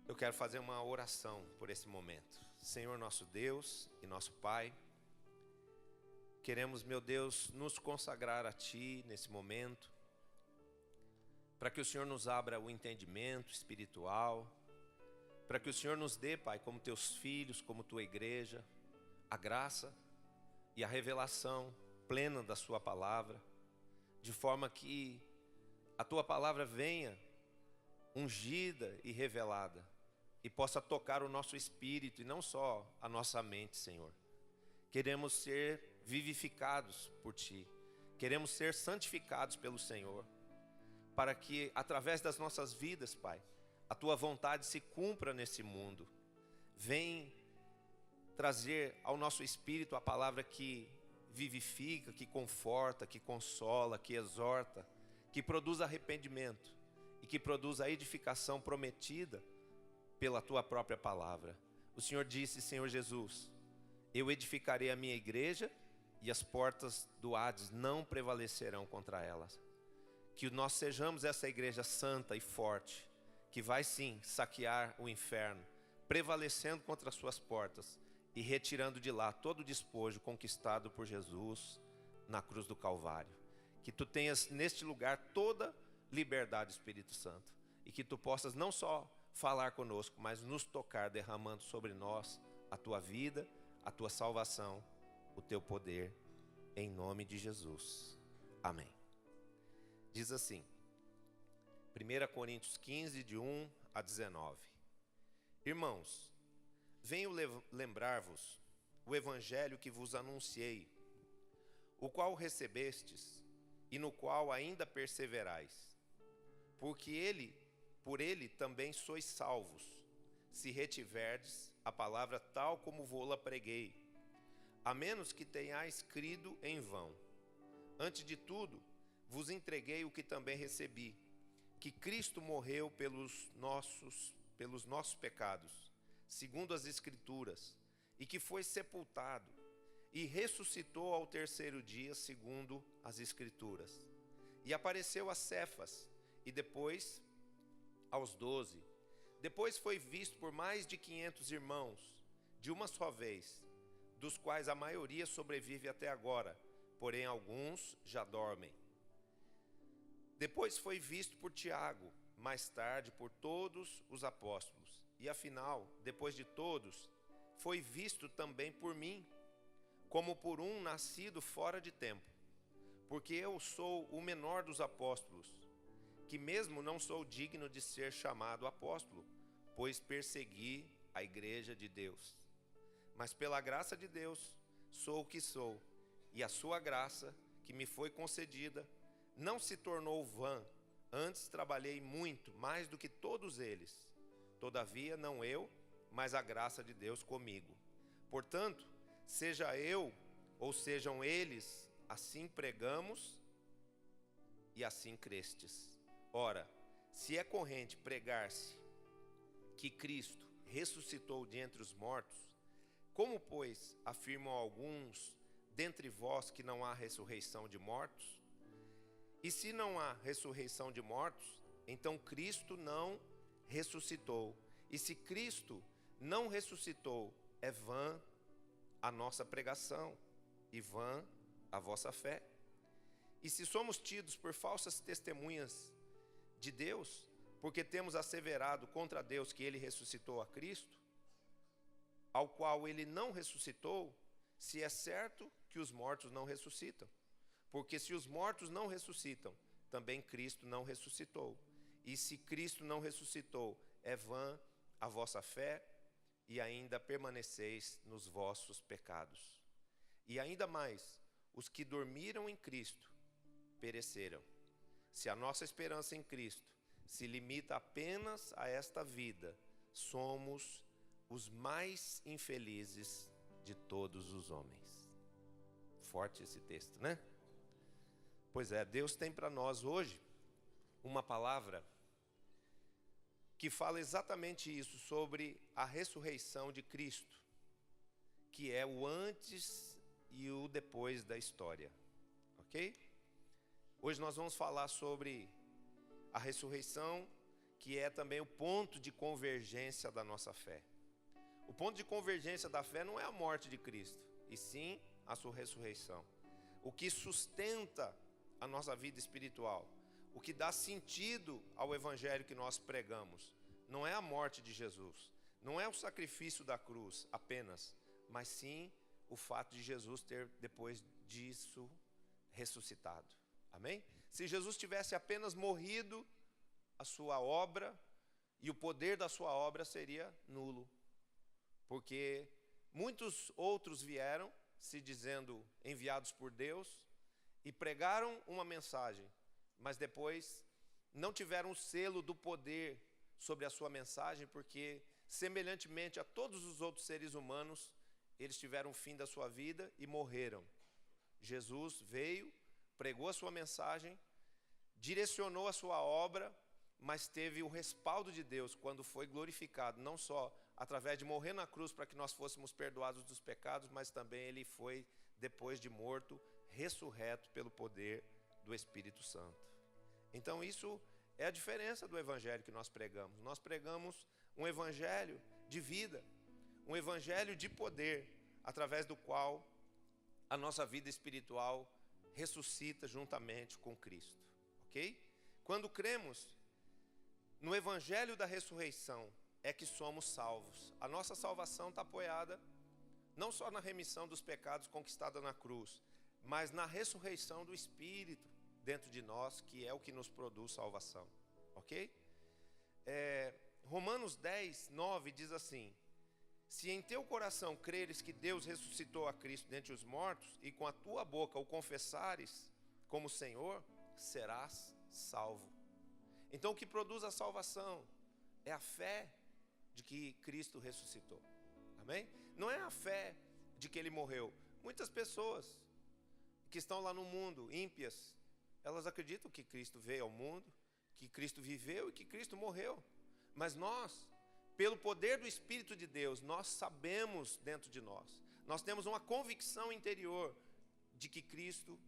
Eu quero fazer uma oração por esse momento. Senhor nosso Deus e nosso Pai, queremos, meu Deus, nos consagrar a Ti nesse momento, para que o Senhor nos abra o entendimento espiritual, para que o Senhor nos dê, Pai, como Teus filhos, como Tua igreja, a graça e a revelação plena da Sua palavra, de forma que a Tua palavra venha ungida e revelada, e possa tocar o nosso espírito e não só a nossa mente, Senhor. Queremos ser vivificados por Ti, queremos ser santificados pelo Senhor, para que através das nossas vidas, Pai, a Tua vontade se cumpra nesse mundo. Vem trazer ao nosso espírito a palavra que vivifica, que conforta, que consola, que exorta, que produz arrependimento e que produz a edificação prometida pela Tua própria palavra. O Senhor disse, Senhor Jesus, eu edificarei a minha igreja e as portas do Hades não prevalecerão contra elas. Que nós sejamos essa igreja santa e forte, que vai sim saquear o inferno, prevalecendo contra as suas portas e retirando de lá todo o despojo conquistado por Jesus na cruz do Calvário. Que Tu tenhas neste lugar toda liberdade, Espírito Santo, e que Tu possas não só falar conosco, mas nos tocar, derramando sobre nós a Tua vida, a Tua salvação, o Teu poder, em nome de Jesus. Amém. Diz assim, 1 Coríntios 15, de 1 a 19. Irmãos, venho lembrar-vos o evangelho que vos anunciei, o qual recebestes e no qual ainda perseverais, porque por ele também sois salvos, se retiverdes a palavra tal como vô-la preguei, a menos que tenhais crido em vão. Antes de tudo, vos entreguei o que também recebi, que Cristo morreu pelos nossos pecados, segundo as Escrituras, e que foi sepultado, e ressuscitou ao terceiro dia, segundo as Escrituras. E apareceu a Cefas, e depois aos 12. Depois foi visto por mais de 500 irmãos, de uma só vez, dos quais a maioria sobrevive até agora, porém alguns já dormem. Depois foi visto por Tiago, mais tarde por todos os apóstolos. E afinal, depois de todos, foi visto também por mim, como por um nascido fora de tempo. Porque eu sou o menor dos apóstolos, que mesmo não sou digno de ser chamado apóstolo, pois persegui a igreja de Deus. Mas pela graça de Deus, sou o que sou, e a sua graça, que me foi concedida, não se tornou vã. Antes trabalhei muito, mais do que todos eles. Todavia, não eu, mas a graça de Deus comigo. Portanto, seja eu ou sejam eles, assim pregamos e assim crestes. Ora, se é corrente pregar-se que Cristo ressuscitou de entre os mortos, como, pois, afirmam alguns dentre vós que não há ressurreição de mortos? E se não há ressurreição de mortos, então Cristo não ressuscitou. E se Cristo não ressuscitou, é vã a nossa pregação e vã a vossa fé. E se somos tidos por falsas testemunhas de Deus, porque temos asseverado contra Deus que Ele ressuscitou a Cristo, ao qual Ele não ressuscitou, se é certo que os mortos não ressuscitam. Porque se os mortos não ressuscitam, também Cristo não ressuscitou. E se Cristo não ressuscitou, é vã a vossa fé e ainda permaneceis nos vossos pecados. E ainda mais, os que dormiram em Cristo pereceram. Se a nossa esperança em Cristo se limita apenas a esta vida, somos os mais infelizes de todos os homens. Forte esse texto, né? Pois é, Deus tem para nós hoje uma palavra que fala exatamente isso, sobre a ressurreição de Cristo, que é o antes e o depois da história, ok? Hoje nós vamos falar sobre a ressurreição que é também o ponto de convergência da nossa fé. O ponto de convergência da fé não é a morte de Cristo, e sim a sua ressurreição. O que sustenta a nossa vida espiritual, o que dá sentido ao evangelho que nós pregamos, não é a morte de Jesus, não é o sacrifício da cruz apenas, mas sim o fato de Jesus ter, depois disso, ressuscitado. Amém? Se Jesus tivesse apenas morrido, a sua obra e o poder da sua obra seria nulo. Porque muitos outros vieram, se dizendo enviados por Deus, e pregaram uma mensagem, mas depois não tiveram o selo do poder sobre a sua mensagem, porque, semelhantemente a todos os outros seres humanos, eles tiveram o fim da sua vida e morreram. Jesus veio, pregou a sua mensagem, direcionou a sua obra, mas teve o respaldo de Deus quando foi glorificado, não só através de morrer na cruz para que nós fôssemos perdoados dos pecados, mas também ele foi, depois de morto, ressurreto pelo poder do Espírito Santo. Então isso é a diferença do evangelho que nós pregamos. Nós pregamos um evangelho de vida, um evangelho de poder, através do qual a nossa vida espiritual ressuscita juntamente com Cristo. Ok? Quando cremos no evangelho da ressurreição, é que somos salvos. A nossa salvação está apoiada não só na remissão dos pecados conquistada na cruz, mas na ressurreição do Espírito dentro de nós, que é o que nos produz salvação. Ok? Romanos 10, 9 diz assim: se em teu coração creres que Deus ressuscitou a Cristo dentre os mortos, e com a tua boca o confessares como Senhor, serás salvo. Então o que produz a salvação é a fé de que Cristo ressuscitou. Amém? Não é a fé de que ele morreu. Muitas pessoas que estão lá no mundo, ímpias, elas acreditam que Cristo veio ao mundo, que Cristo viveu e que Cristo morreu. Mas nós, pelo poder do Espírito de Deus, nós sabemos dentro de nós temos uma convicção interior de que Cristo,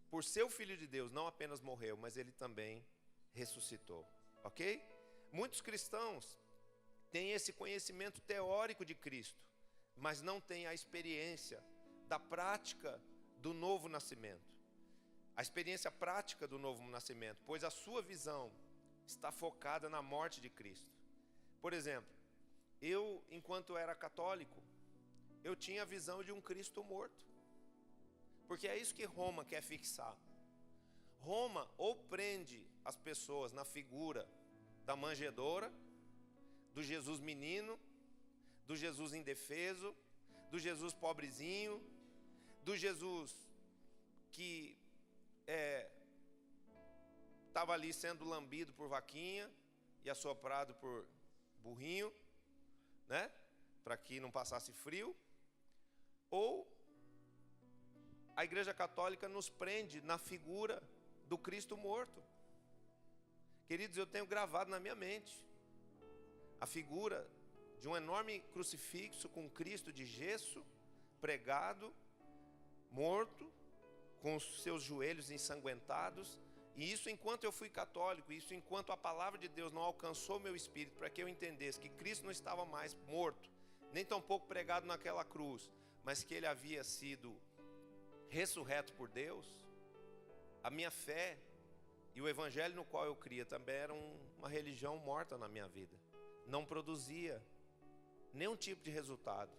por ser o Filho de Deus, não apenas morreu, mas ele também ressuscitou. Ok? Muitos cristãos têm esse conhecimento teórico de Cristo, mas não têm a experiência da prática do novo nascimento. A experiência prática do novo nascimento, pois a sua visão está focada na morte de Cristo. Por exemplo, eu, enquanto era católico, eu tinha a visão de um Cristo morto. Porque é isso que Roma quer fixar. Roma ou prende as pessoas na figura da manjedoura, do Jesus menino, do Jesus indefeso, do Jesus pobrezinho, do Jesus que estava ali sendo lambido por vaquinha e assoprado por burrinho, né? Para que não passasse frio. Ou a Igreja Católica nos prende na figura do Cristo morto. Queridos, eu tenho gravado na minha mente a figura de um enorme crucifixo com Cristo de gesso, pregado, morto, com os seus joelhos ensanguentados. E isso enquanto eu fui católico, isso enquanto a palavra de Deus não alcançou meu espírito, para que eu entendesse que Cristo não estava mais morto, nem tampouco pregado naquela cruz, mas que ele havia sido ressurreto por Deus. A minha fé e o evangelho no qual eu cria também era uma religião morta na minha vida. Não produzia nenhum tipo de resultado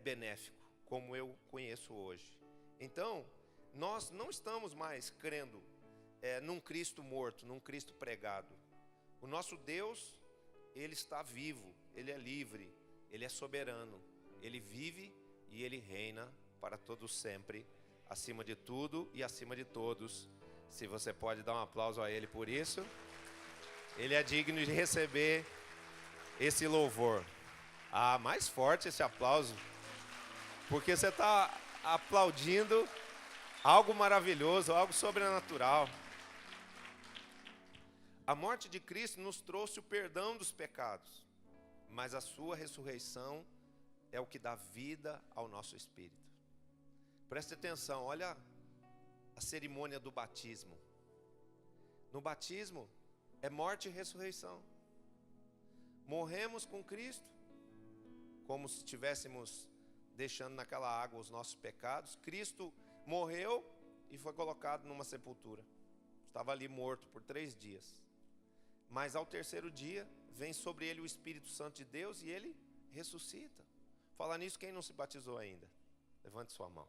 benéfico, como eu conheço hoje. Então, nós não estamos mais crendo num Cristo morto, num Cristo pregado. O nosso Deus, ele está vivo, ele é livre, ele é soberano, ele vive e ele reina para todos sempre, acima de tudo e acima de todos. Se você pode dar um aplauso a ele por isso, ele é digno de receber esse louvor. Mais forte esse aplauso, porque você está aplaudindo algo maravilhoso, algo sobrenatural. A morte de Cristo nos trouxe o perdão dos pecados, mas a sua ressurreição é o que dá vida ao nosso espírito. Preste atenção, olha a cerimônia do batismo. No batismo, é morte e ressurreição. Morremos com Cristo, como se estivéssemos deixando naquela água os nossos pecados. Cristo morreu e foi colocado numa sepultura. Estava ali morto por 3 dias. Mas ao terceiro dia, vem sobre ele o Espírito Santo de Deus e ele ressuscita. Falar nisso, quem não se batizou ainda? Levante sua mão.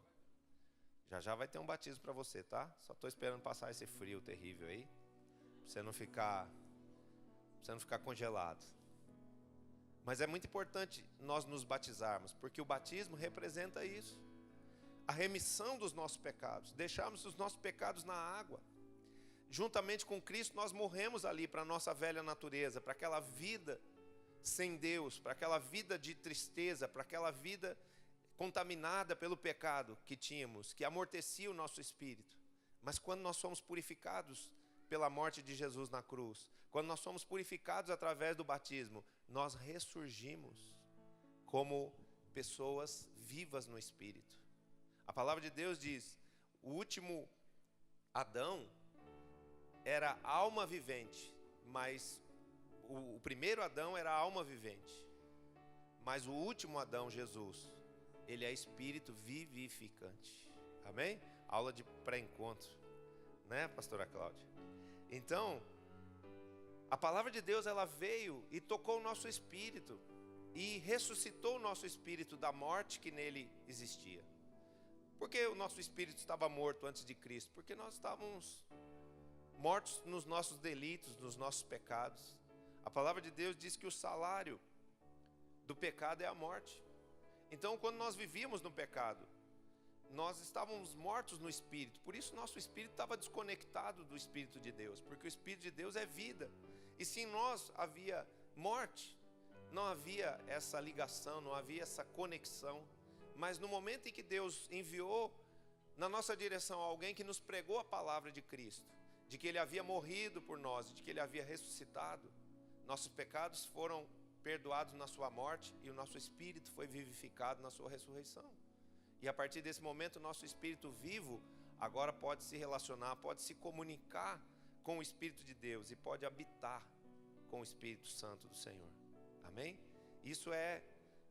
Já já vai ter um batismo para você, tá? Só estou esperando passar esse frio terrível aí, para você não ficar congelado. Mas é muito importante nós nos batizarmos, porque o batismo representa isso. A remissão dos nossos pecados. Deixarmos os nossos pecados na água. Juntamente com Cristo, nós morremos ali para a nossa velha natureza, para aquela vida sem Deus, para aquela vida de tristeza, para aquela vida contaminada pelo pecado que tínhamos, que amortecia o nosso espírito. Mas quando nós somos purificados pela morte de Jesus na cruz, quando nós somos purificados através do batismo, nós ressurgimos como pessoas vivas no espírito. A palavra de Deus diz: o último Adão era alma vivente, mas o primeiro Adão era alma vivente. Mas o último Adão, Jesus, ele é espírito vivificante. Amém? Aula de pré-encontro, né, pastora Cláudia? Então, a palavra de Deus, ela veio e tocou o nosso espírito e ressuscitou o nosso espírito da morte que nele existia. Por que o nosso espírito estava morto antes de Cristo? Porque nós estávamos mortos nos nossos delitos, nos nossos pecados. A palavra de Deus diz que o salário do pecado é a morte. Então, quando nós vivíamos no pecado, nós estávamos mortos no espírito. Por isso nosso espírito estava desconectado do Espírito de Deus, porque o Espírito de Deus é vida. E se em nós havia morte, não havia essa ligação, não havia essa conexão. Mas no momento em que Deus enviou na nossa direção alguém que nos pregou a palavra de Cristo, de que Ele havia morrido por nós, de que Ele havia ressuscitado, nossos pecados foram perdoados na sua morte e o nosso espírito foi vivificado na sua ressurreição. E a partir desse momento, o nosso espírito vivo agora pode se relacionar, pode se comunicar com o Espírito de Deus e pode habitar com o Espírito Santo do Senhor. Amém? Isso é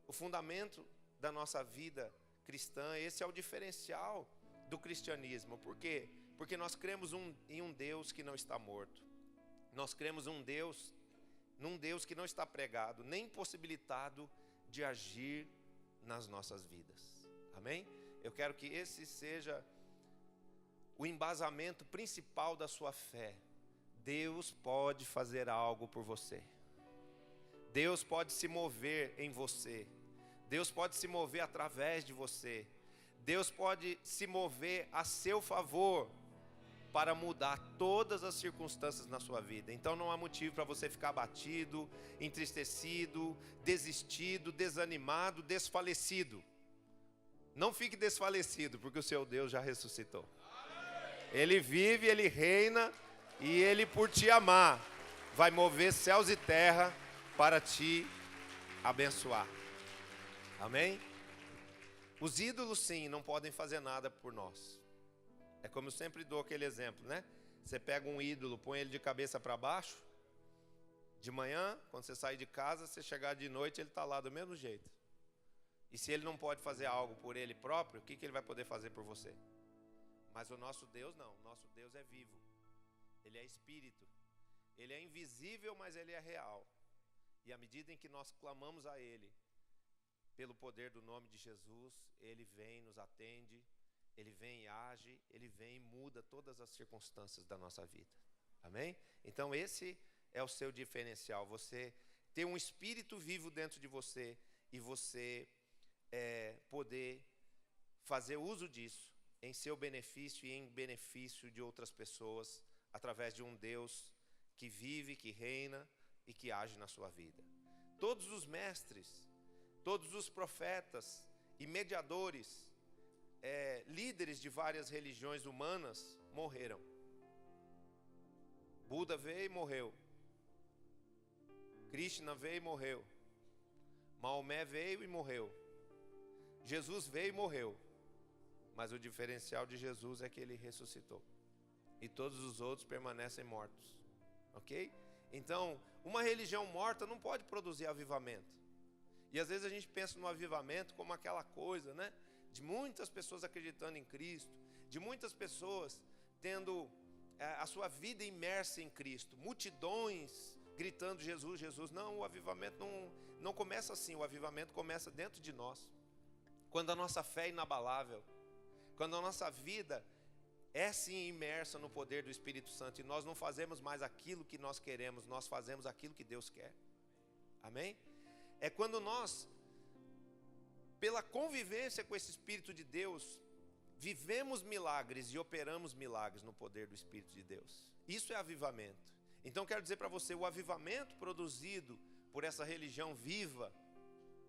o fundamento da nossa vida cristã. Esse é o diferencial do cristianismo. Por quê? Porque nós cremos em um Deus que não está morto. Nós cremos num Deus que não está pregado, nem impossibilitado de agir nas nossas vidas. Amém? Eu quero que esse seja o embasamento principal da sua fé. Deus pode fazer algo por você. Deus pode se mover em você. Deus pode se mover através de você. Deus pode se mover a seu favor para mudar todas as circunstâncias na sua vida. Então não há motivo para você ficar abatido, entristecido, desistido, desanimado, desfalecido. Não fique desfalecido, porque o seu Deus já ressuscitou. Ele vive, Ele reina, e Ele, por te amar, vai mover céus e terra para te abençoar. Amém? Os ídolos, sim, não podem fazer nada por nós. É como eu sempre dou aquele exemplo, né? Você pega um ídolo, põe ele de cabeça para baixo. De manhã, quando você sair de casa, você chegar de noite, ele está lá do mesmo jeito. E se ele não pode fazer algo por ele próprio, o que ele vai poder fazer por você? Mas o nosso Deus não. O nosso Deus é vivo. Ele é espírito. Ele é invisível, mas ele é real. E à medida em que nós clamamos a Ele, pelo poder do nome de Jesus, Ele vem, nos atende, Ele vem e age, Ele vem e muda todas as circunstâncias da nossa vida. Amém? Então esse é o seu diferencial. Você ter um espírito vivo dentro de você e você poder fazer uso disso em seu benefício e em benefício de outras pessoas, através de um Deus que vive, que reina e que age na sua vida. Todos os mestres, todos os profetas e mediadores, líderes de várias religiões humanas, morreram. Buda veio e morreu. Krishna veio e morreu. Maomé veio e morreu. Jesus veio e morreu. Mas o diferencial de Jesus é que Ele ressuscitou. E todos os outros permanecem mortos. Ok? Então, uma religião morta não pode produzir avivamento. E às vezes a gente pensa no avivamento como aquela coisa, né? De muitas pessoas acreditando em Cristo, de muitas pessoas tendo a sua vida imersa em Cristo, multidões gritando Jesus, Jesus. Não, o avivamento não começa assim, o avivamento começa dentro de nós. Quando a nossa fé é inabalável, quando a nossa vida é sim imersa no poder do Espírito Santo, e nós não fazemos mais aquilo que nós queremos, nós fazemos aquilo que Deus quer. Amém? É quando nós, pela convivência com esse Espírito de Deus, vivemos milagres e operamos milagres no poder do Espírito de Deus. Isso é avivamento. Então quero dizer para você, o avivamento produzido por essa religião viva,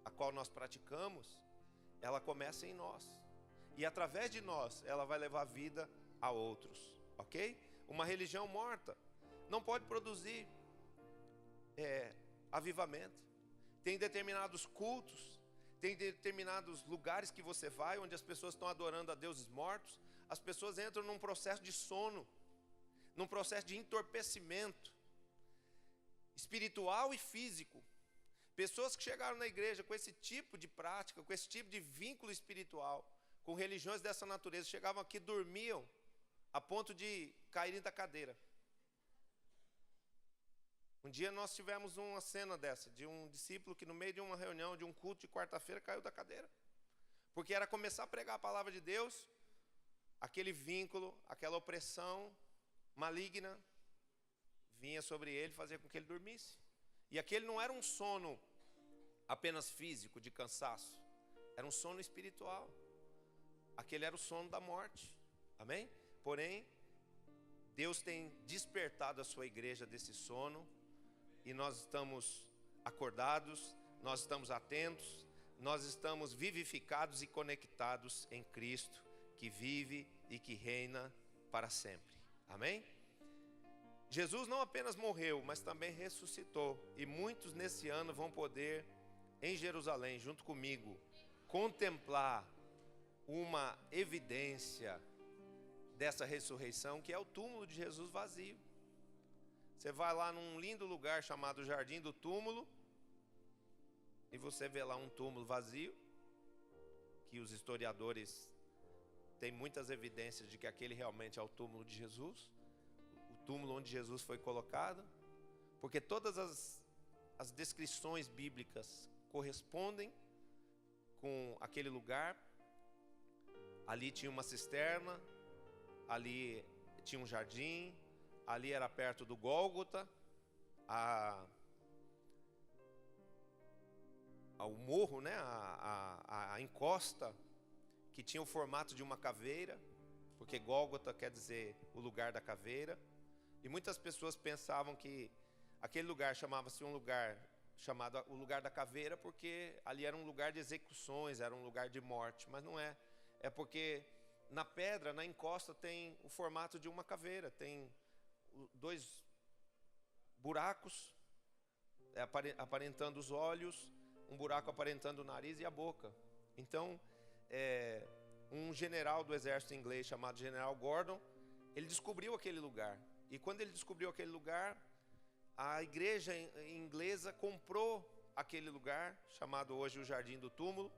a qual nós praticamos, ela começa em nós. E através de nós, ela vai levar vida a outros, ok? Uma religião morta não pode produzir avivamento. Tem determinados cultos, tem determinados lugares que você vai, onde as pessoas estão adorando a deuses mortos. As pessoas entram num processo de sono, num processo de entorpecimento espiritual e físico. Pessoas que chegaram na igreja com esse tipo de prática, com esse tipo de vínculo espiritual, com religiões dessa natureza, chegavam aqui, dormiam, a ponto de caírem da cadeira. Um dia nós tivemos uma cena dessa, de um discípulo que no meio de uma reunião, de um culto de quarta-feira, caiu da cadeira. Porque era começar a pregar a palavra de Deus, aquele vínculo, aquela opressão maligna, vinha sobre ele, fazia com que ele dormisse. E aquele não era um sono apenas físico, de cansaço, era um sono espiritual. Aquele era o sono da morte. Amém? Porém, Deus tem despertado a sua igreja desse sono, e nós estamos acordados, nós estamos atentos, nós estamos vivificados e conectados em Cristo, que vive e que reina para sempre. Amém? Jesus não apenas morreu, mas também ressuscitou. E muitos nesse ano vão poder, em Jerusalém, junto comigo, contemplar uma evidência dessa ressurreição, que é o túmulo de Jesus vazio. Você vai lá num lindo lugar chamado Jardim do Túmulo, e você vê lá um túmulo vazio, que os historiadores têm muitas evidências de que aquele realmente é o túmulo de Jesus, o túmulo onde Jesus foi colocado, porque todas as descrições bíblicas correspondem com aquele lugar. Ali tinha uma cisterna, ali tinha um jardim, ali era perto do Gólgota, o morro, né? a encosta, que tinha o formato de uma caveira, porque Gólgota quer dizer o lugar da caveira. E muitas pessoas pensavam que aquele lugar chamava-se um lugar chamado o lugar da caveira, porque ali era um lugar de execuções, era um lugar de morte, mas não é. É porque na pedra, na encosta, tem o formato de uma caveira, tem 2 buracos aparentando os olhos, um buraco aparentando o nariz e a boca. Então, um general do exército inglês chamado General Gordon, ele descobriu aquele lugar. E quando ele descobriu aquele lugar, a igreja inglesa comprou aquele lugar, chamado hoje o Jardim do Túmulo,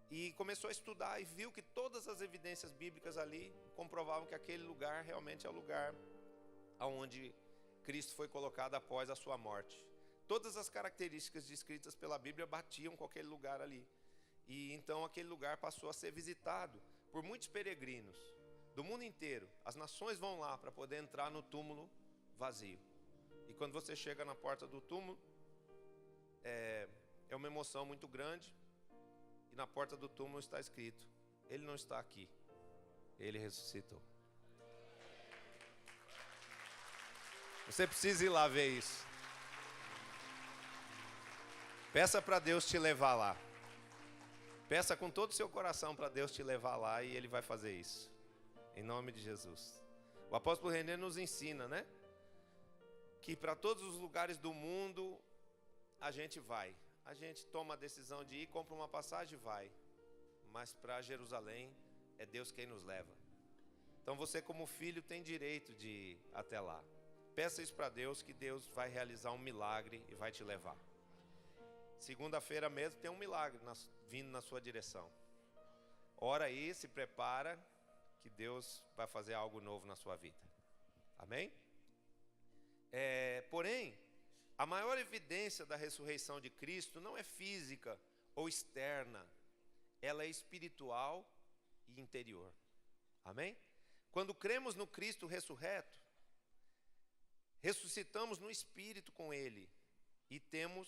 e começou a estudar e viu que todas as evidências bíblicas ali comprovavam que aquele lugar realmente é o lugar aonde Cristo foi colocado após a sua morte. Todas as características descritas pela Bíblia batiam com aquele lugar ali. E então aquele lugar passou a ser visitado por muitos peregrinos do mundo inteiro. As nações vão lá para poder entrar no túmulo vazio. E quando você chega na porta do túmulo, é uma emoção muito grande. E na porta do túmulo está escrito: Ele não está aqui, Ele ressuscitou. Você precisa ir lá ver isso. Peça para Deus te levar lá. Peça com todo o seu coração para Deus te levar lá, e Ele vai fazer isso. Em nome de Jesus. O apóstolo René nos ensina, né? Que para todos os lugares do mundo a gente vai. A gente toma a decisão de ir, compra uma passagem e vai. Mas para Jerusalém é Deus quem nos leva. Então você, como filho, tem direito de ir até lá. Peça isso para Deus, que Deus vai realizar um milagre e vai te levar. Segunda-feira mesmo tem um milagre vindo na sua direção. Ora aí, se prepara, que Deus vai fazer algo novo na sua vida. Amém? Porém, a maior evidência da ressurreição de Cristo não é física ou externa. Ela é espiritual e interior. Amém? Quando cremos no Cristo ressurreto, ressuscitamos no Espírito com Ele e temos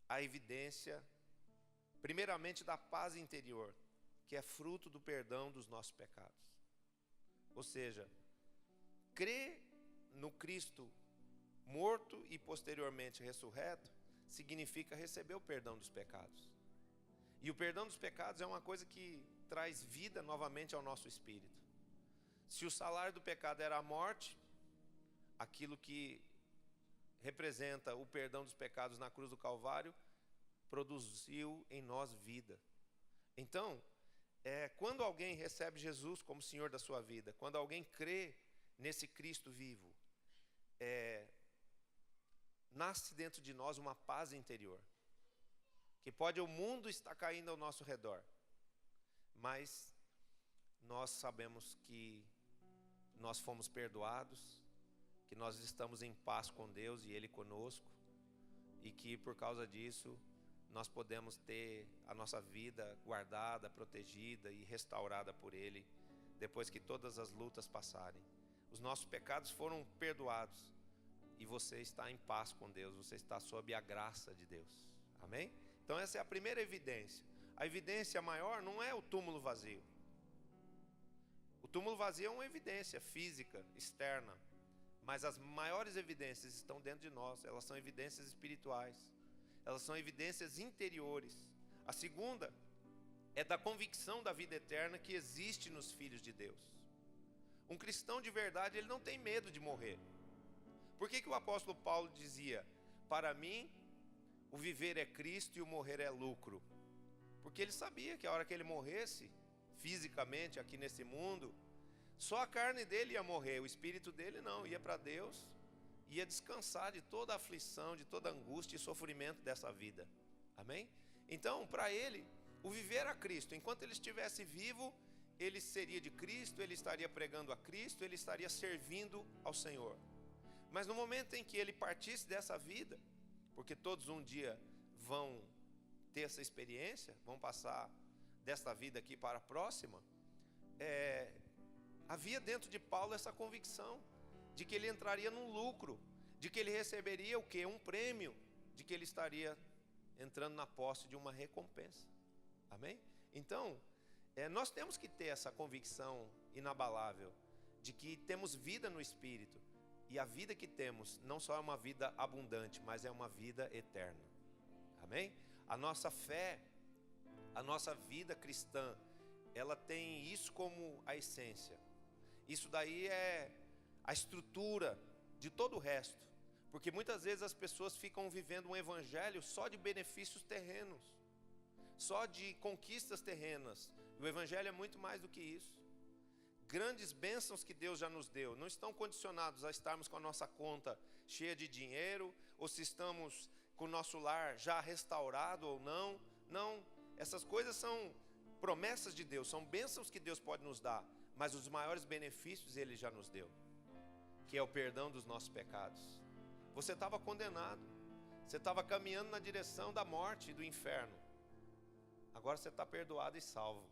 a evidência, primeiramente, da paz interior, que é fruto do perdão dos nossos pecados. Ou seja, crer no Cristo morto e posteriormente ressurreto significa receber o perdão dos pecados. E o perdão dos pecados é uma coisa que traz vida novamente ao nosso espírito. Se o salário do pecado era a morte, aquilo que representa o perdão dos pecados na cruz do Calvário produziu em nós vida. Então, quando alguém recebe Jesus como Senhor da sua vida, quando alguém crê nesse Cristo vivo, nasce dentro de nós uma paz interior, que o mundo estar caindo ao nosso redor, mas nós sabemos que nós fomos perdoados, que nós estamos em paz com Deus e Ele conosco, e que por causa disso nós podemos ter a nossa vida guardada, protegida e restaurada por Ele, depois que todas as lutas passarem. Os nossos pecados foram perdoados, e você está em paz com Deus, você está sob a graça de Deus. Amém? Então essa é a primeira evidência. A evidência maior não é o túmulo vazio. O túmulo vazio é uma evidência física, externa, mas as maiores evidências estão dentro de nós. Elas são evidências espirituais, elas são evidências interiores. A segunda é da convicção da vida eterna que existe nos filhos de Deus. Um cristão de verdade, ele não tem medo de morrer. Por que o apóstolo Paulo dizia: para mim o viver é Cristo e o morrer é lucro? Porque ele sabia que a hora que ele morresse fisicamente aqui nesse mundo, só a carne dele ia morrer, o espírito dele não, ia para Deus, ia descansar de toda a aflição, de toda a angústia e sofrimento dessa vida. Amém? Então, para ele, o viver era Cristo. Enquanto ele estivesse vivo, ele seria de Cristo, ele estaria pregando a Cristo, ele estaria servindo ao Senhor. Mas no momento em que ele partisse dessa vida, porque todos um dia vão ter essa experiência, vão passar desta vida aqui para a próxima, havia dentro de Paulo essa convicção de que ele entraria num lucro, de que ele receberia o quê? Um prêmio, de que ele estaria entrando na posse de uma recompensa. Amém? Então, nós temos que ter essa convicção inabalável de que temos vida no Espírito. E a vida que temos não só é uma vida abundante, mas é uma vida eterna. Amém? A nossa fé, a nossa vida cristã, ela tem isso como a essência. Isso daí é a estrutura de todo o resto. Porque muitas vezes as pessoas ficam vivendo um evangelho só de benefícios terrenos, só de conquistas terrenas. O evangelho é muito mais do que isso. Grandes bênçãos que Deus já nos deu não estão condicionados a estarmos com a nossa conta cheia de dinheiro, ou se estamos com o nosso lar já restaurado ou não. Não, essas coisas são promessas de Deus, são bênçãos que Deus pode nos dar, mas os maiores benefícios Ele já nos deu, que é o perdão dos nossos pecados. Você estava condenado, você estava caminhando na direção da morte e do inferno, agora você está perdoado e salvo.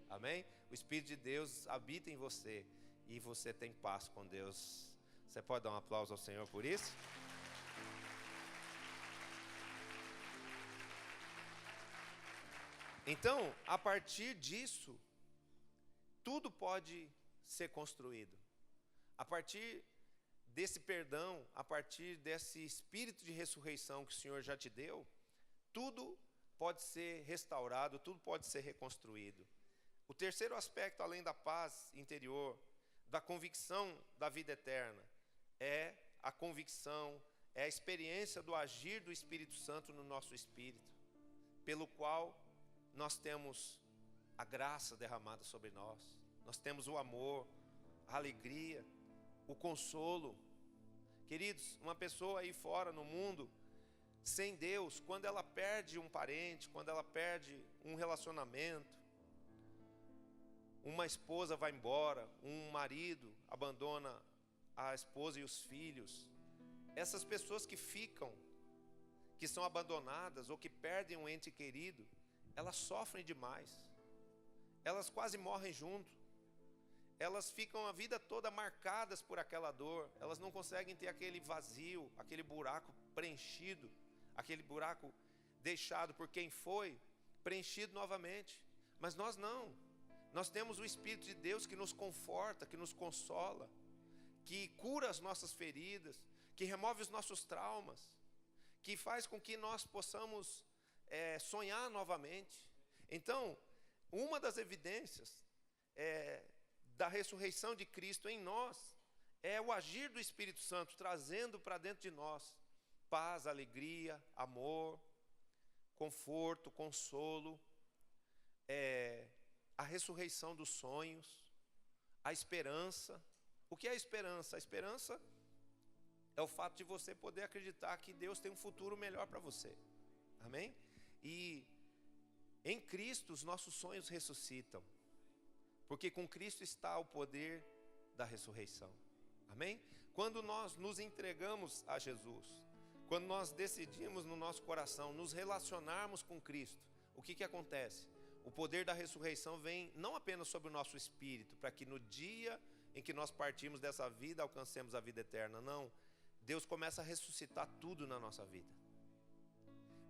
Amém? O Espírito de Deus habita em você e você tem paz com Deus. Você pode dar um aplauso ao Senhor por isso? Então, a partir disso, tudo pode ser construído. A partir desse perdão, a partir desse espírito de ressurreição que o Senhor já te deu, tudo pode ser restaurado, tudo pode ser reconstruído. O terceiro aspecto, além da paz interior, da convicção da vida eterna, é a convicção, é a experiência do agir do Espírito Santo no nosso espírito, pelo qual nós temos a graça derramada sobre nós, nós temos o amor, a alegria, o consolo, Queridos, uma pessoa aí fora no mundo, sem Deus, quando ela perde um parente, quando ela perde um relacionamento, uma esposa vai embora, um marido abandona a esposa e os filhos, essas pessoas que ficam, que são abandonadas ou que perdem um ente querido, elas sofrem demais, elas quase morrem junto, elas ficam a vida toda marcadas por aquela dor, elas não conseguem ter aquele vazio, aquele buraco preenchido, aquele buraco deixado por quem foi, preenchido novamente. Mas nós não, nós temos o Espírito de Deus que nos conforta, que nos consola, que cura as nossas feridas, que remove os nossos traumas, que faz com que nós possamos sonhar novamente. Então, uma das evidências da ressurreição de Cristo em nós é o agir do Espírito Santo, trazendo para dentro de nós paz, alegria, amor, conforto, consolo, a ressurreição dos sonhos, a esperança. O que é a esperança? A esperança é o fato de você poder acreditar que Deus tem um futuro melhor para você. Amém? E em Cristo os nossos sonhos ressuscitam, porque com Cristo está o poder da ressurreição. Amém? Quando nós nos entregamos a Jesus, quando nós decidimos no nosso coração nos relacionarmos com Cristo, o que acontece? O poder da ressurreição vem não apenas sobre o nosso espírito, para que no dia em que nós partimos dessa vida alcancemos a vida eterna. Não, Deus começa a ressuscitar tudo na nossa vida.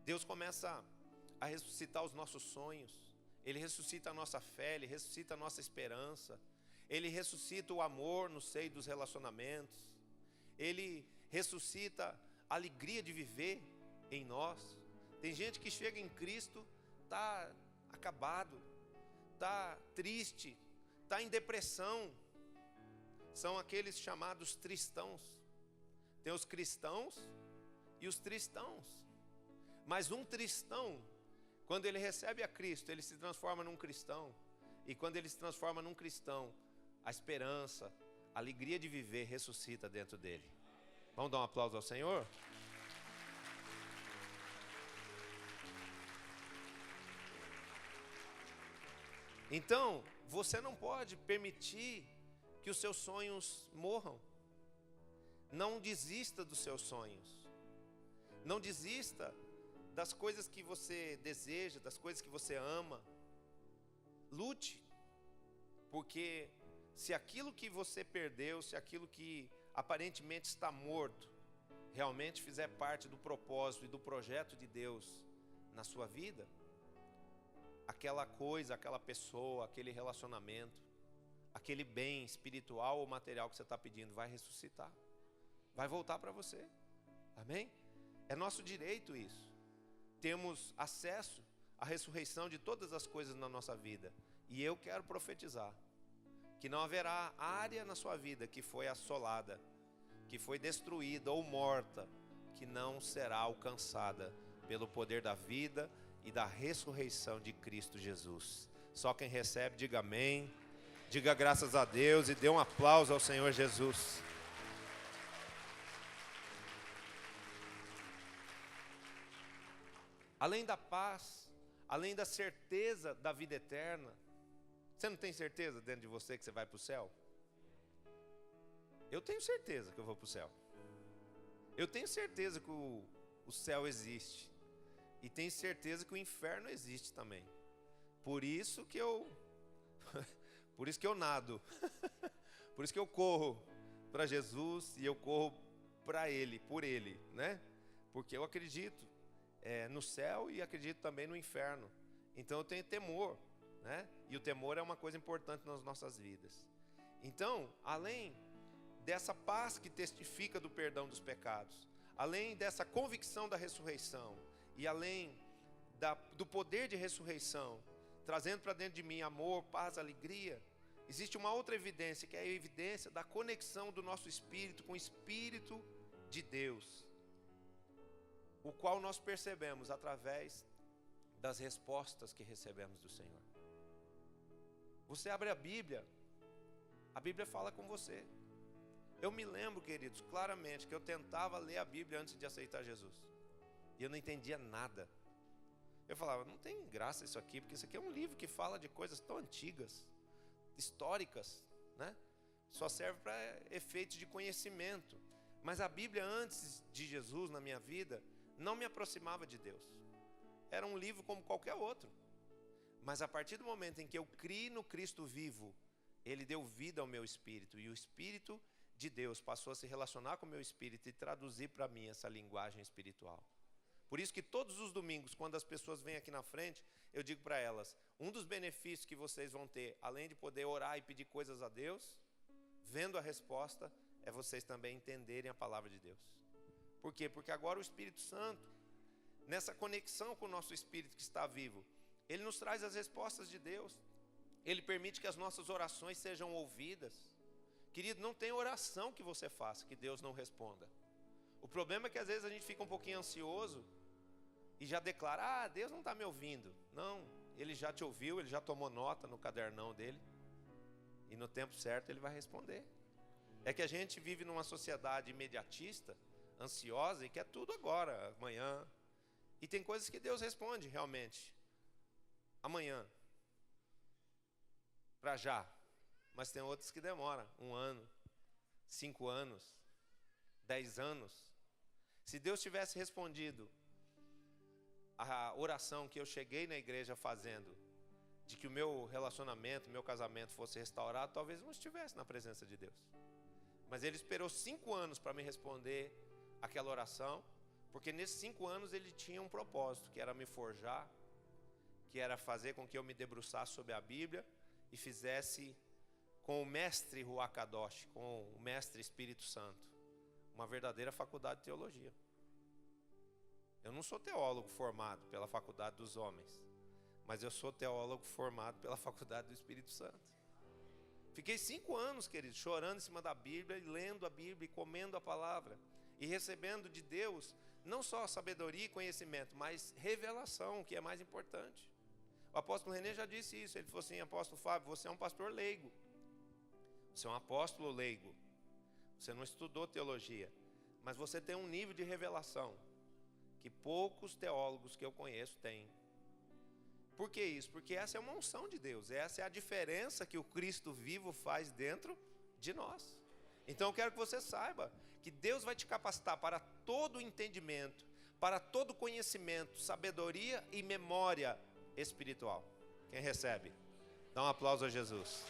Deus começa a ressuscitar os nossos sonhos, Ele ressuscita a nossa fé, Ele ressuscita a nossa esperança, Ele ressuscita o amor no seio dos relacionamentos, Ele ressuscita a alegria de viver em nós. Tem gente que chega em Cristo, está acabado, está triste, está em depressão. São aqueles chamados tristãos. Tem os cristãos e os tristãos. Mas um tristão, quando ele recebe a Cristo, ele se transforma num cristão. E quando ele se transforma num cristão, a esperança, a alegria de viver ressuscita dentro dele. Vamos dar um aplauso ao Senhor? Então, você não pode permitir que os seus sonhos morram. Não desista dos seus sonhos. Não desista das coisas que você deseja, das coisas que você ama. Lute, porque se aquilo que você perdeu, se aquilo que aparentemente está morto, realmente fizer parte do propósito e do projeto de Deus na sua vida, aquela coisa, aquela pessoa, aquele relacionamento, aquele bem espiritual ou material que você está pedindo vai ressuscitar, vai voltar para você. Amém? É nosso direito isso. Temos acesso à ressurreição de todas as coisas na nossa vida. E eu quero profetizar que não haverá área na sua vida que foi assolada, que foi destruída ou morta, que não será alcançada pelo poder da vida e da ressurreição de Cristo Jesus. Só quem recebe, diga amém, diga graças a Deus e dê um aplauso ao Senhor Jesus. Além da paz, além da certeza da vida eterna, você não tem certeza dentro de você que você vai para o céu? Eu tenho certeza que eu vou para o céu. Eu tenho certeza que o céu existe. E tenho certeza que o inferno existe também. Por isso que eu nado. Por isso que eu corro para Jesus e eu corro para Ele, por Ele, né? Porque eu acredito no céu e acredito também no inferno. Então eu tenho temor, né? E o temor é uma coisa importante nas nossas vidas. Então, além dessa paz que testifica do perdão dos pecados, além dessa convicção da ressurreição, e além do poder de ressurreição, trazendo para dentro de mim amor, paz, alegria, existe uma outra evidência, que é a evidência da conexão do nosso espírito com o Espírito de Deus, o qual nós percebemos através das respostas que recebemos do Senhor. Você abre a Bíblia fala com você. Eu me lembro, queridos, claramente, que eu tentava ler a Bíblia antes de aceitar Jesus. E eu não entendia nada. Eu falava, não tem graça isso aqui, porque isso aqui é um livro que fala de coisas tão antigas, históricas, né? Só serve para efeitos de conhecimento. Mas a Bíblia antes de Jesus na minha vida não me aproximava de Deus. Era um livro como qualquer outro. Mas a partir do momento em que eu criei no Cristo vivo, Ele deu vida ao meu espírito. E o Espírito de Deus passou a se relacionar com o meu espírito e traduzir para mim essa linguagem espiritual. Por isso que todos os domingos, quando as pessoas vêm aqui na frente, eu digo para elas, um dos benefícios que vocês vão ter, além de poder orar e pedir coisas a Deus, vendo a resposta, é vocês também entenderem a palavra de Deus. Por quê? Porque agora o Espírito Santo, nessa conexão com o nosso espírito que está vivo, ele nos traz as respostas de Deus. Ele permite que as nossas orações sejam ouvidas. Querido, não tem oração que você faça que Deus não responda. O problema é que às vezes a gente fica um pouquinho ansioso e já declara, Deus não está me ouvindo. Não, Ele já te ouviu, Ele já tomou nota no cadernão dele. E no tempo certo Ele vai responder. É que a gente vive numa sociedade imediatista, ansiosa, e quer tudo agora, amanhã. E tem coisas que Deus responde realmente. Amanhã. Para já. Mas tem outras que demoram 1 ano, 5 anos, 10 anos. Se Deus tivesse respondido a oração que eu cheguei na igreja fazendo, de que o meu relacionamento, meu casamento fosse restaurado, talvez eu não estivesse na presença de Deus. Mas Ele esperou 5 anos para me responder aquela oração, porque nesses 5 anos Ele tinha um propósito, que era me forjar, que era fazer com que eu me debruçasse sobre a Bíblia e fizesse com o mestre Ruach Kadosh, com o mestre Espírito Santo, uma verdadeira faculdade de teologia. Eu não sou teólogo formado pela faculdade dos homens, mas eu sou teólogo formado pela faculdade do Espírito Santo. Fiquei 5 anos, queridos, chorando em cima da Bíblia, e lendo a Bíblia, e comendo a palavra, e recebendo de Deus, não só sabedoria e conhecimento, mas revelação, que é mais importante. O apóstolo René já disse isso, ele falou assim, apóstolo Fábio, você é um pastor leigo. Você é um apóstolo leigo. Você não estudou teologia, mas você tem um nível de revelação que poucos teólogos que eu conheço têm. Por que isso? Porque essa é uma unção de Deus. Essa é a diferença que o Cristo vivo faz dentro de nós. Então eu quero que você saiba que Deus vai te capacitar para todo o entendimento, para todo o conhecimento, sabedoria e memória espiritual. Quem recebe? Dá um aplauso a Jesus.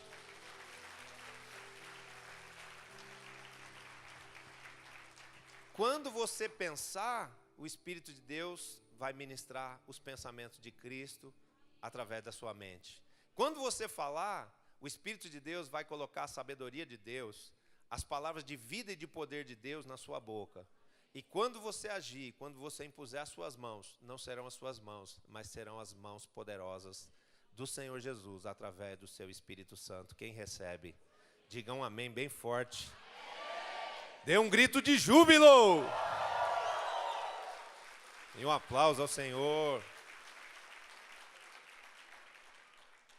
Quando você pensar, o Espírito de Deus vai ministrar os pensamentos de Cristo através da sua mente. Quando você falar, o Espírito de Deus vai colocar a sabedoria de Deus, as palavras de vida e de poder de Deus na sua boca. E quando você agir, quando você impuser as suas mãos, não serão as suas mãos, mas serão as mãos poderosas do Senhor Jesus, através do seu Espírito Santo. Quem recebe? Diga um amém bem forte. Dê um grito de júbilo. E um aplauso ao Senhor.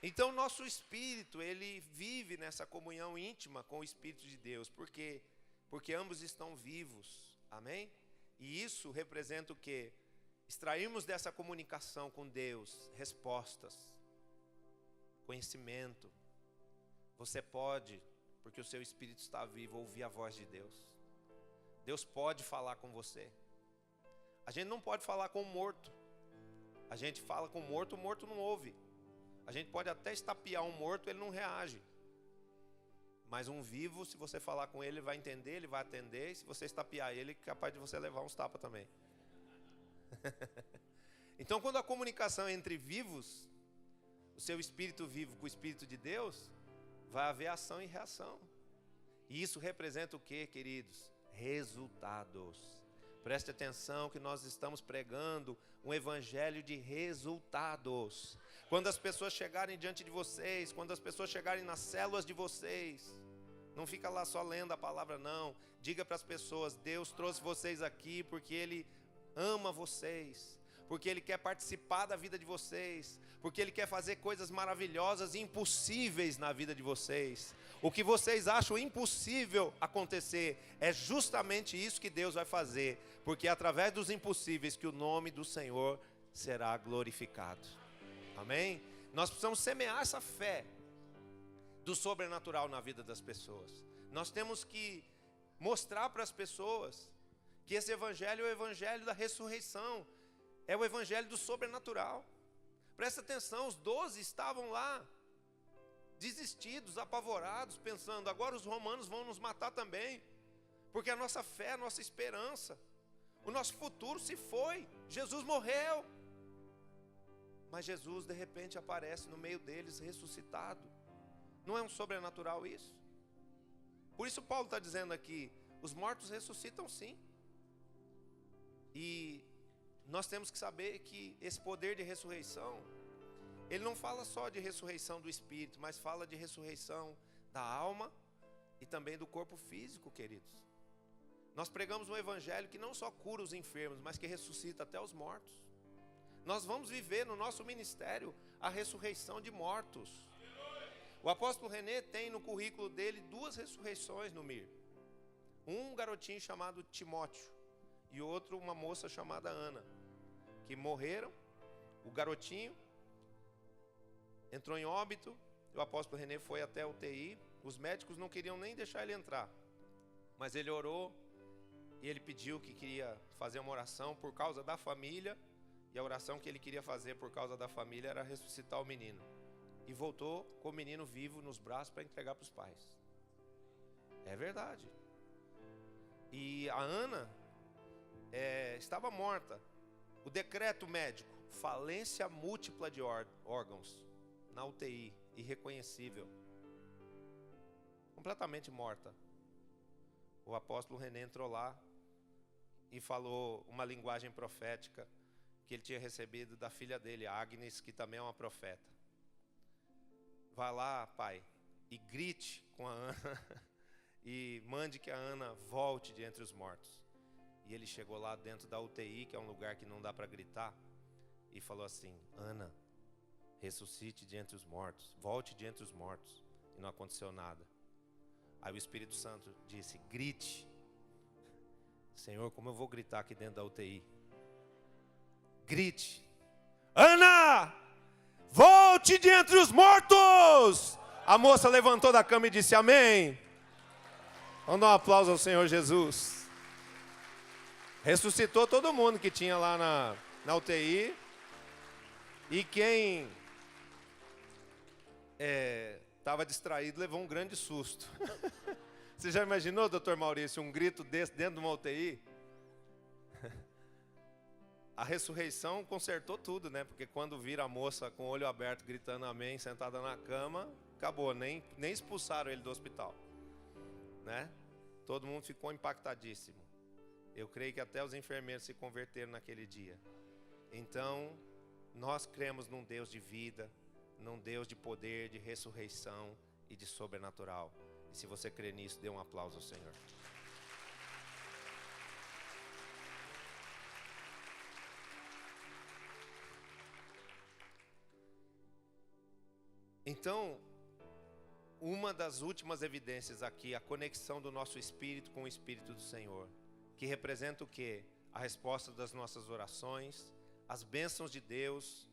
Então, nosso espírito, ele vive nessa comunhão íntima com o Espírito de Deus. Por quê? Porque ambos estão vivos. Amém? E isso representa o quê? Extrairmos dessa comunicação com Deus respostas, conhecimento. Você pode, porque o seu espírito está vivo, ouvir a voz de Deus. Deus pode falar com você. A gente não pode falar com o morto. A gente fala com o morto não ouve. A gente pode até estapear um morto, ele não reage. Mas um vivo, se você falar com ele, ele vai entender, ele vai atender. E se você estapear ele, é capaz de você levar uns tapas também. Então, quando a comunicação é entre vivos, o seu espírito vivo com o Espírito de Deus, vai haver ação e reação. E isso representa o quê, queridos? Resultados. Preste atenção que nós estamos pregando um evangelho de resultados. Quando as pessoas chegarem diante de vocês, quando as pessoas chegarem nas células de vocês, não fica lá só lendo a palavra não. Diga para as pessoas, Deus trouxe vocês aqui porque Ele ama vocês. porque Ele quer participar da vida de vocês, porque Ele quer fazer coisas maravilhosas e impossíveis na vida de vocês. O que vocês acham impossível acontecer, é justamente isso que Deus vai fazer, porque é através dos impossíveis que o nome do Senhor será glorificado. Amém? Nós precisamos semear essa fé do sobrenatural na vida das pessoas. Nós temos que mostrar para as pessoas que esse evangelho é o evangelho da ressurreição, é o evangelho do sobrenatural. Presta atenção, os 12 estavam lá, desistidos, apavorados, pensando, agora os romanos vão nos matar também, porque a nossa fé, a nossa esperança, o nosso futuro se foi, Jesus morreu. Mas Jesus de repente aparece no meio deles ressuscitado. Não é um sobrenatural isso? Por isso Paulo está dizendo aqui, os mortos ressuscitam sim. E nós temos que saber que esse poder de ressurreição, ele não fala só de ressurreição do espírito, mas fala de ressurreição da alma e também do corpo físico, queridos. Nós pregamos um evangelho que não só cura os enfermos, mas que ressuscita até os mortos. Nós vamos viver no nosso ministério a ressurreição de mortos. O apóstolo René tem no currículo dele 2 ressurreições no MIR. Um garotinho chamado Timóteo e outro uma moça chamada Ana, que morreram. O garotinho entrou em óbito, o apóstolo René foi até a UTI. Os médicos não queriam nem deixar ele entrar, mas ele orou e ele pediu que queria fazer uma oração por causa da família. E a oração que ele queria fazer por causa da família era ressuscitar o menino. E voltou com o menino vivo nos braços para entregar para os pais. É verdade. E a Ana estava morta. O decreto médico, falência múltipla de órgãos na UTI, irreconhecível. Completamente morta. O apóstolo René entrou lá e falou uma linguagem profética que ele tinha recebido da filha dele, Agnes, que também é uma profeta. Vá lá, pai, e grite com a Ana e mande que a Ana volte de entre os mortos. E ele chegou lá dentro da UTI, que é um lugar que não dá para gritar, e falou assim, Ana, ressuscite de entre os mortos, volte de entre os mortos. E não aconteceu nada. Aí o Espírito Santo disse, grite. Senhor, como eu vou gritar aqui dentro da UTI? Grite, Ana, volte de entre os mortos. A moça levantou da cama e disse amém. Vamos dar um aplauso ao Senhor Jesus. Ressuscitou todo mundo que tinha lá na UTI. E quem estava distraído levou um grande susto. Você já imaginou, doutor Maurício, um grito desse dentro de uma UTI? A ressurreição consertou tudo, né? Porque quando vira a moça com o olho aberto, gritando amém, sentada na cama, acabou, nem expulsaram ele do hospital, né? Todo mundo ficou impactadíssimo. Eu creio que até os enfermeiros se converteram naquele dia. Então, nós cremos num Deus de vida, num Deus de poder, de ressurreição e de sobrenatural. E se você crê nisso, dê um aplauso ao Senhor. Então, uma das últimas evidências aqui, a conexão do nosso espírito com o Espírito do Senhor, que representa o quê? A resposta das nossas orações, as bênçãos de Deus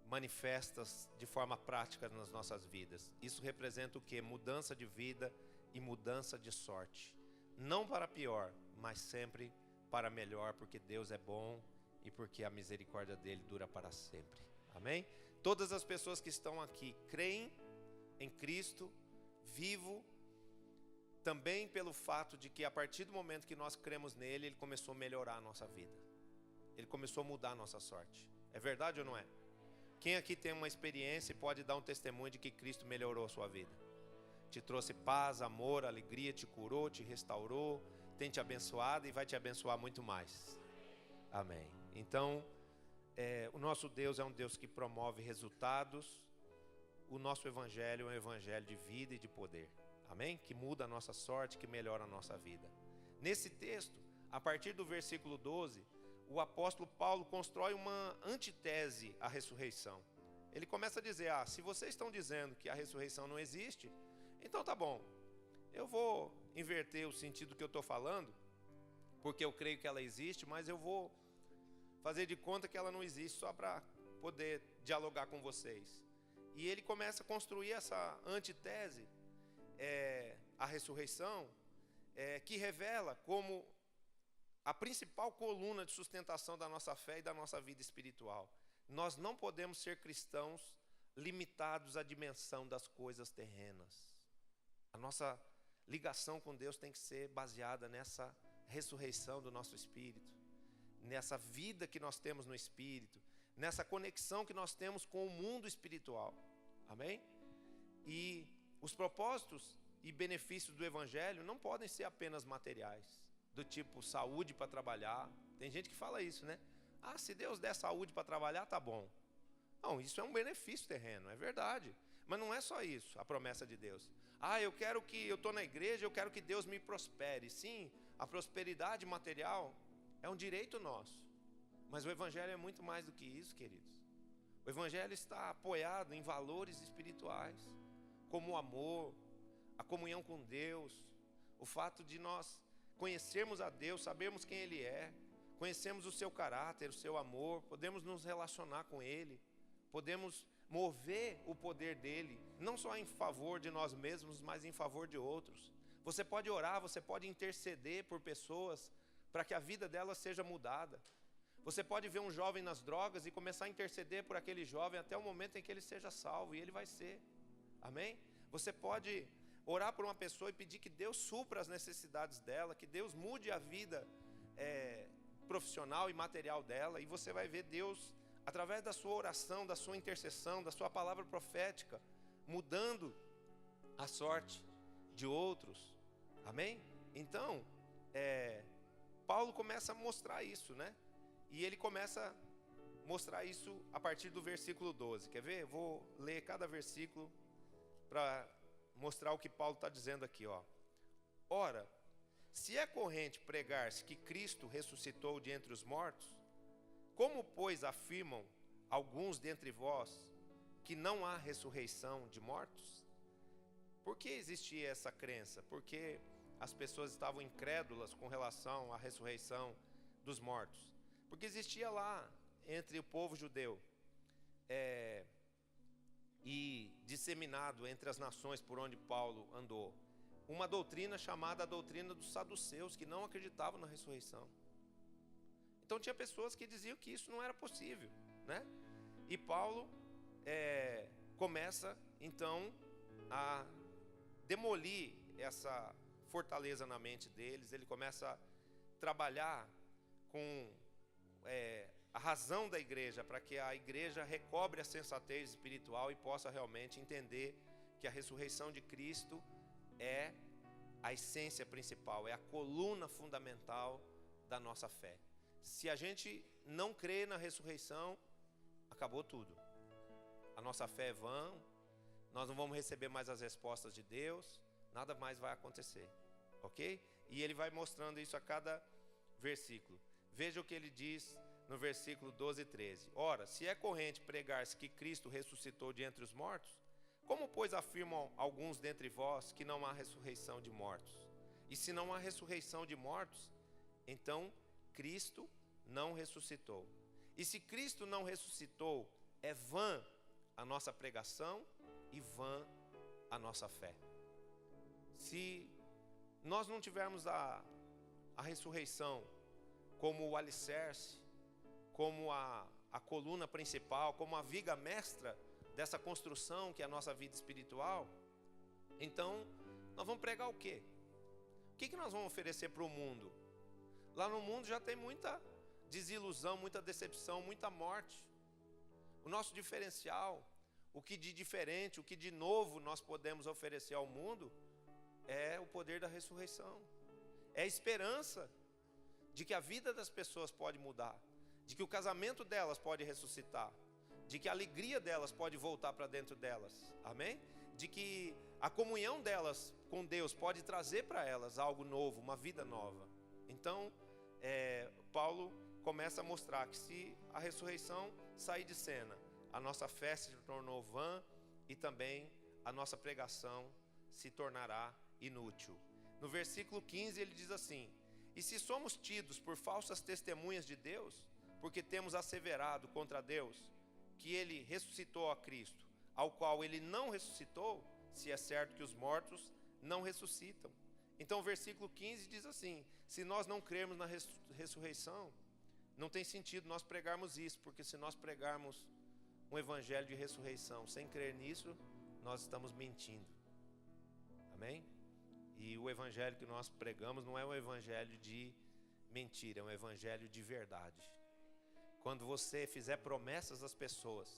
manifestas de forma prática nas nossas vidas. Isso representa o quê? Mudança de vida e mudança de sorte. Não para pior, mas sempre para melhor, porque Deus é bom e porque a misericórdia dele dura para sempre. Amém? Todas as pessoas que estão aqui creem em Cristo vivo, também pelo fato de que a partir do momento que nós cremos nele, ele começou a melhorar a nossa vida. Ele começou a mudar a nossa sorte. É verdade ou não é? Quem aqui tem uma experiência e pode dar um testemunho de que Cristo melhorou a sua vida? Te trouxe paz, amor, alegria, te curou, te restaurou, tem te abençoado e vai te abençoar muito mais. Amém. Então, o nosso Deus é um Deus que promove resultados. O nosso evangelho é um evangelho de vida e de poder. Amém? Que muda a nossa sorte, que melhora a nossa vida. Nesse texto, a partir do versículo 12, o apóstolo Paulo constrói uma antitese à ressurreição. Ele começa a dizer, se vocês estão dizendo que a ressurreição não existe, então tá bom, eu vou inverter o sentido que eu estou falando, porque eu creio que ela existe, mas eu vou fazer de conta que ela não existe só para poder dialogar com vocês. E ele começa a construir essa antitese à ressurreição, que revela como a principal coluna de sustentação da nossa fé e da nossa vida espiritual. Nós não podemos ser cristãos limitados à dimensão das coisas terrenas. A nossa ligação com Deus tem que ser baseada nessa ressurreição do nosso espírito, nessa vida que nós temos no espírito, nessa conexão que nós temos com o mundo espiritual. Amém? E os propósitos e benefícios do evangelho não podem ser apenas materiais, do tipo saúde para trabalhar. Tem gente que fala isso, né? Se Deus der saúde para trabalhar, tá bom. Não, isso é um benefício terreno, é verdade. Mas não é só isso, a promessa de Deus. Eu estou na igreja, eu quero que Deus me prospere. Sim, a prosperidade material é um direito nosso. Mas o evangelho é muito mais do que isso, queridos. O evangelho está apoiado em valores espirituais, como o amor, a comunhão com Deus, o fato de nós conhecermos a Deus, sabermos quem Ele é, conhecemos o seu caráter, o seu amor, podemos nos relacionar com Ele, podemos mover o poder dEle, não só em favor de nós mesmos, mas em favor de outros. Você pode orar, você pode interceder por pessoas, para que a vida delas seja mudada. Você pode ver um jovem nas drogas e começar a interceder por aquele jovem até o momento em que ele seja salvo, e ele vai ser. Amém? Você pode orar por uma pessoa e pedir que Deus supra as necessidades dela, que Deus mude a vida profissional e material dela, e você vai ver Deus, através da sua oração, da sua intercessão, da sua palavra profética, mudando a sorte de outros. Amém? Então, Paulo começa a mostrar isso, né? E ele começa a mostrar isso a partir do versículo 12. Quer ver? Eu vou ler cada versículo para mostrar o que Paulo está dizendo aqui, ó. Ora, se é corrente pregar-se que Cristo ressuscitou de entre os mortos, como, pois, afirmam alguns dentre vós que não há ressurreição de mortos? Por que existia essa crença? Porque as pessoas estavam incrédulas com relação à ressurreição dos mortos. Porque existia lá, entre o povo judeu, e disseminado entre as nações por onde Paulo andou, uma doutrina chamada a doutrina dos saduceus, que não acreditavam na ressurreição. Então tinha pessoas que diziam que isso não era possível, né? E Paulo começa então a demolir essa fortaleza na mente deles. Ele começa a trabalhar com a razão da igreja, para que a igreja recobre a sensatez espiritual e possa realmente entender que a ressurreição de Cristo é a essência principal, é a coluna fundamental da nossa fé. Se a gente não crê na ressurreição, acabou tudo. A nossa fé é vã, nós não vamos receber mais as respostas de Deus, nada mais vai acontecer, ok? E ele vai mostrando isso a cada versículo. Veja o que ele diz no versículo 12 e 13. Ora, se é corrente pregar-se que Cristo ressuscitou de entre os mortos, como, pois, afirmam alguns dentre vós que não há ressurreição de mortos? E se não há ressurreição de mortos, então Cristo não ressuscitou. E se Cristo não ressuscitou, é vã a nossa pregação e vã a nossa fé. Se nós não tivermos a ressurreição como o alicerce, como a coluna principal, como a viga mestra dessa construção que é a nossa vida espiritual, então nós vamos pregar o quê? O que nós vamos oferecer para o mundo? Lá no mundo já tem muita desilusão, muita decepção, muita morte. O nosso diferencial, o que de diferente, o que de novo nós podemos oferecer ao mundo é o poder da ressurreição. É a esperança de que a vida das pessoas pode mudar, de que o casamento delas pode ressuscitar, de que a alegria delas pode voltar para dentro delas, amém? De que a comunhão delas com Deus pode trazer para elas algo novo, uma vida nova. Então, Paulo começa a mostrar que se a ressurreição sair de cena, a nossa fé se tornou vã e também a nossa pregação se tornará inútil. No versículo 15 ele diz assim: e se somos tidos por falsas testemunhas de Deus, porque temos asseverado contra Deus que ele ressuscitou a Cristo, ao qual ele não ressuscitou, se é certo que os mortos não ressuscitam. Então o versículo 15 diz assim: se nós não crermos na ressurreição, não tem sentido nós pregarmos isso, porque se nós pregarmos um evangelho de ressurreição sem crer nisso, nós estamos mentindo. Amém? E o evangelho que nós pregamos não é um evangelho de mentira, é um evangelho de verdade. Quando você fizer promessas às pessoas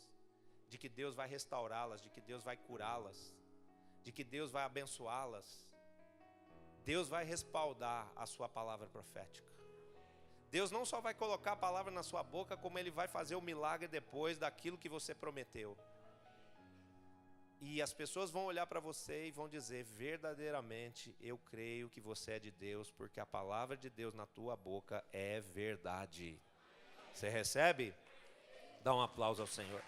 de que Deus vai restaurá-las, de que Deus vai curá-las, de que Deus vai abençoá-las, Deus vai respaldar a sua palavra profética. Deus não só vai colocar a palavra na sua boca, como Ele vai fazer o milagre depois daquilo que você prometeu. E as pessoas vão olhar para você e vão dizer: verdadeiramente eu creio que você é de Deus, porque a palavra de Deus na tua boca é verdade. Você recebe? Dá um aplauso ao Senhor.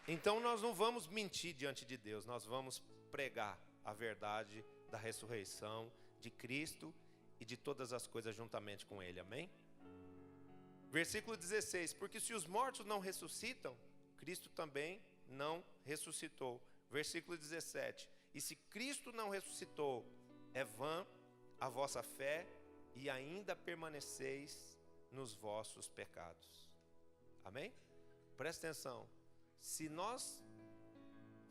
Então nós não vamos mentir diante de Deus, nós vamos pregar a verdade da ressurreição de Cristo e de todas as coisas juntamente com Ele, amém? Versículo 16: porque se os mortos não ressuscitam, Cristo também não ressuscitou. Versículo 17: e se Cristo não ressuscitou, é vã a vossa fé e ainda permaneceis nos vossos pecados. Amém? Presta atenção. Se nós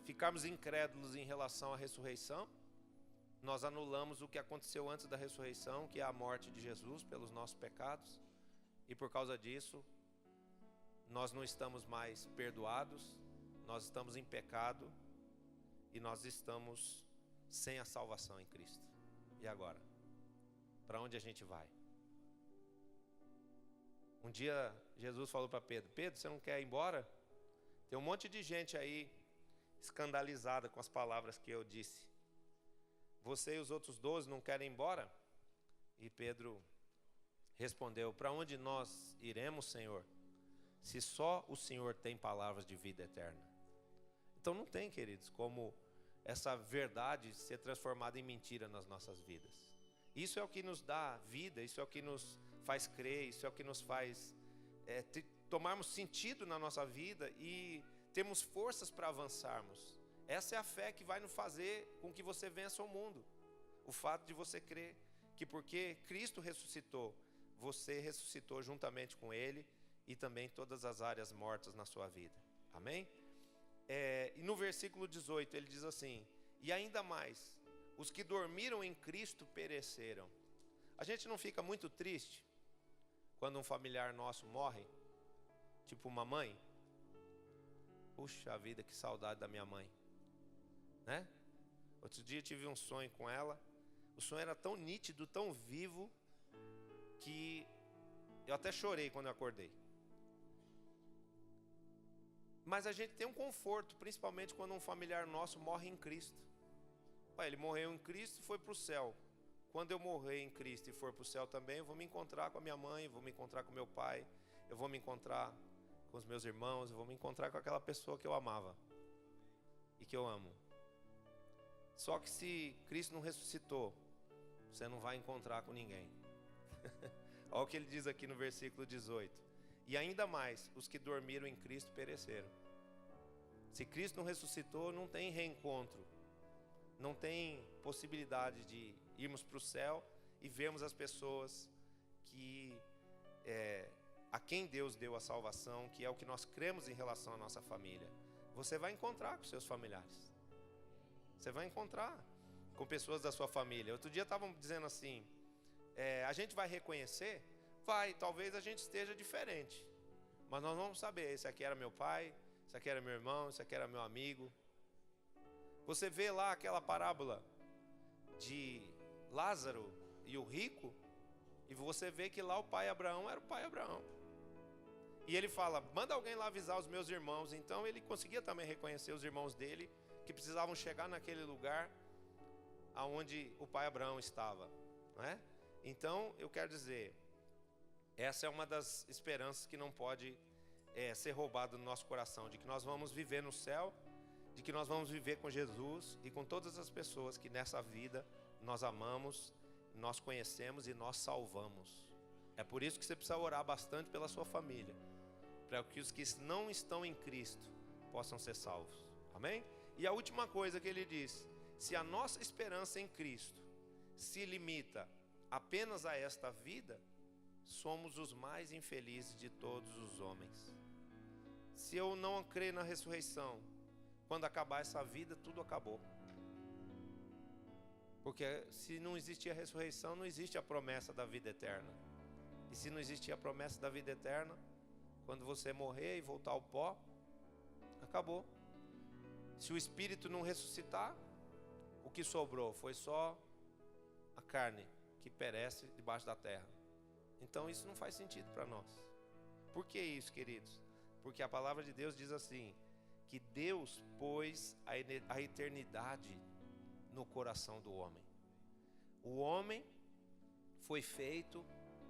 ficarmos incrédulos em relação à ressurreição, nós anulamos o que aconteceu antes da ressurreição, que é a morte de Jesus pelos nossos pecados. E por causa disso, nós não estamos mais perdoados, nós estamos em pecado e nós estamos sem a salvação em Cristo. E agora? Para onde a gente vai? Um dia Jesus falou para Pedro: Pedro, você não quer ir embora? Tem um monte de gente aí escandalizada com as palavras que eu disse. Você e os outros 12 não querem ir embora? E Pedro respondeu: para onde nós iremos, Senhor, se só o Senhor tem palavras de vida eterna? Então não tem, queridos, como essa verdade ser transformada em mentira nas nossas vidas. Isso é o que nos dá vida, isso é o que nos faz crer, isso é o que nos faz tomarmos sentido na nossa vida e termos forças para avançarmos. Essa é a fé que vai nos fazer com que você vença o mundo. O fato de você crer que porque Cristo ressuscitou, você ressuscitou juntamente com Ele e também todas as áreas mortas na sua vida. Amém? E no versículo 18 ele diz assim: e ainda mais, os que dormiram em Cristo pereceram. A gente não fica muito triste quando um familiar nosso morre? Tipo uma mãe? Puxa vida, que saudade da minha mãe, né? Outro dia eu tive um sonho com ela. O sonho era tão nítido, tão vivo, que eu até chorei quando eu acordei. Mas a gente tem um conforto, principalmente quando um familiar nosso morre em Cristo. Ele morreu em Cristo e foi para o céu. Quando eu morrer em Cristo e for para o céu também, eu vou me encontrar com a minha mãe, vou me encontrar com meu pai, eu vou me encontrar com os meus irmãos, eu vou me encontrar com aquela pessoa que eu amava e que eu amo. Só que se Cristo não ressuscitou, você não vai encontrar com ninguém. Olha o que ele diz aqui no versículo 18: e ainda mais, os que dormiram em Cristo pereceram. Se Cristo não ressuscitou, não tem reencontro, não tem possibilidade de irmos para o céu e vermos as pessoas que a quem Deus deu a salvação, que é o que nós cremos em relação à nossa família. Você vai encontrar com seus familiares, você vai encontrar com pessoas da sua família. Outro dia estavam dizendo assim: a gente vai reconhecer? Vai, talvez a gente esteja diferente, mas nós vamos saber, esse aqui era meu pai, esse aqui era meu irmão, esse aqui era meu amigo. Você vê lá aquela parábola de Lázaro e o rico, e você vê que lá o pai Abraão era o pai Abraão. E ele fala: manda alguém lá avisar os meus irmãos. Então ele conseguia também reconhecer os irmãos dele, que precisavam chegar naquele lugar aonde o pai Abraão estava, não é? Então, eu quero dizer, essa é uma das esperanças que não pode ser roubada do nosso coração, de que nós vamos viver no céu, de que nós vamos viver com Jesus e com todas as pessoas que nessa vida nós amamos, nós conhecemos e nós salvamos. É por isso que você precisa orar bastante pela sua família, para que os que não estão em Cristo possam ser salvos. Amém? E a última coisa que ele diz: se a nossa esperança em Cristo se limita apenas a esta vida, somos os mais infelizes de todos os homens. Se eu não crer na ressurreição, quando acabar essa vida, tudo acabou. Porque se não existir a ressurreição, não existe a promessa da vida eterna. E se não existir a promessa da vida eterna, quando você morrer e voltar ao pó, acabou. Se o espírito não ressuscitar, o que sobrou foi só a carne que perece debaixo da terra. Então isso não faz sentido para nós. Por que isso, queridos? Porque a palavra de Deus diz assim, que Deus pôs a eternidade no coração do homem. O homem foi feito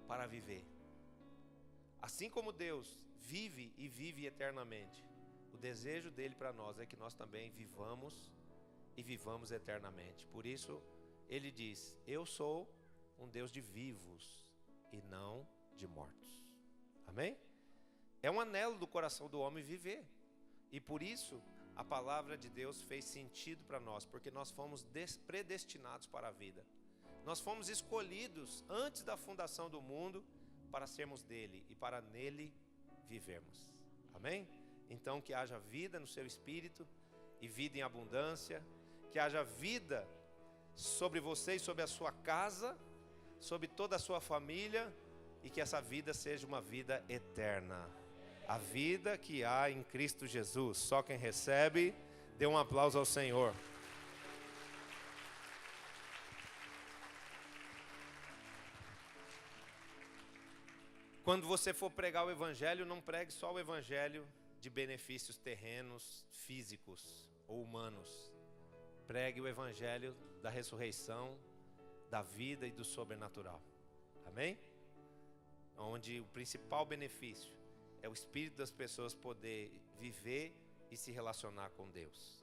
para viver. Assim como Deus vive e vive eternamente, o desejo dele para nós é que nós também vivamos e vivamos eternamente. Por isso ele diz: eu sou um Deus de vivos e não de mortos. Amém? É um anelo do coração do homem viver. E por isso a palavra de Deus fez sentido para nós, porque nós fomos predestinados para a vida. Nós fomos escolhidos antes da fundação do mundo para sermos dele e para nele vivermos. Amém? Então que haja vida no seu espírito e vida em abundância, que haja vida sobre você e sobre a sua casa, sobre toda a sua família, e que essa vida seja uma vida eterna. A vida que há em Cristo Jesus. Só quem recebe, dê um aplauso ao Senhor. Quando você for pregar o evangelho, não pregue só o evangelho de benefícios terrenos, físicos ou humanos. Pregue o evangelho da ressurreição, da vida e do sobrenatural. Amém? Onde o principal benefício é o espírito das pessoas poder viver e se relacionar com Deus.